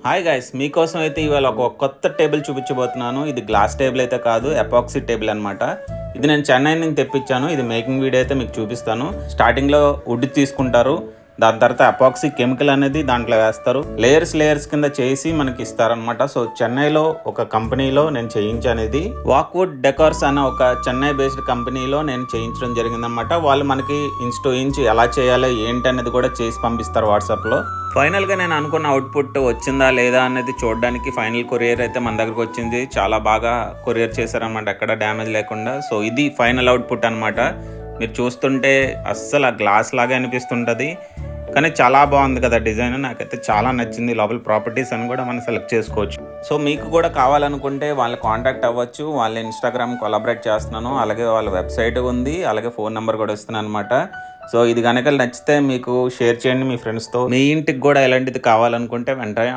Hi guys, మీకోసం అయితే ఇవాళ ఒక కొత్త టేబుల్ చూపించబోతున్నాను. ఇది గ్లాస్ టేబుల్ అయితే కాదు, ఎపాక్సీ టేబుల్ అనమాట. ఇది నేను చెన్నై నుంచి తెప్పించాను. ఇది మేకింగ్ వీడియో అయితే మీకు చూపిస్తాను. స్టార్టింగ్లో వుడ్ తీసుకుంటారు, దాని తర్వాత ఎపాక్సీ కెమికల్ అనేది దాంట్లో వేస్తారు. లేయర్స్ కింద చేసి మనకి ఇస్తారనమాట. సో చెన్నైలో ఒక కంపెనీలో నేను చేయించాను. ఇది వాక్వుడ్ డెకార్స్ అనే ఒక చెన్నై బేస్డ్ కంపెనీలో నేను చేయించడం జరిగిందనమాట. వాళ్ళు మనకి ఇంచ్ టు ఇంచ్ ఎలా చేయాలో ఏంటి అనేది కూడా చేసి పంపిస్తారు వాట్సాప్లో. ఫైనల్గా నేను అనుకున్న అవుట్పుట్ వచ్చిందా లేదా అనేది చూడడానికి ఫైనల్ కొరియర్ అయితే మన దగ్గరకు వచ్చింది. చాలా బాగా కొరియర్ చేశారనమాట, ఎక్కడ డ్యామేజ్ లేకుండా. సో ఇది ఫైనల్ అవుట్పుట్ అనమాట. మీరు చూస్తుంటే అస్సలు ఆ గ్లాస్ లాగా అనిపిస్తుంటుంది, కానీ చాలా బాగుంది కదా డిజైన్. నాకైతే చాలా నచ్చింది. లోపల ప్రాపర్టీస్ అని కూడా మనం సెలెక్ట్ చేసుకోవచ్చు. సో మీకు కూడా కావాలనుకుంటే వాళ్ళ కాంటాక్ట్ అవ్వచ్చు. వాళ్ళ ఇన్స్టాగ్రామ్ కొలాబరేట్ చేస్తున్నాను, అలాగే వాళ్ళ వెబ్సైట్ ఉంది, అలాగే ఫోన్ నెంబర్ కూడా ఇస్తున్నాను అనమాట. సో ఇది కనుక నచ్చితే మీకు షేర్ చేయండి మీ ఫ్రెండ్స్తో. మీ ఇంటికి కూడా ఎలాంటిది కావాలనుకుంటే వెంటనే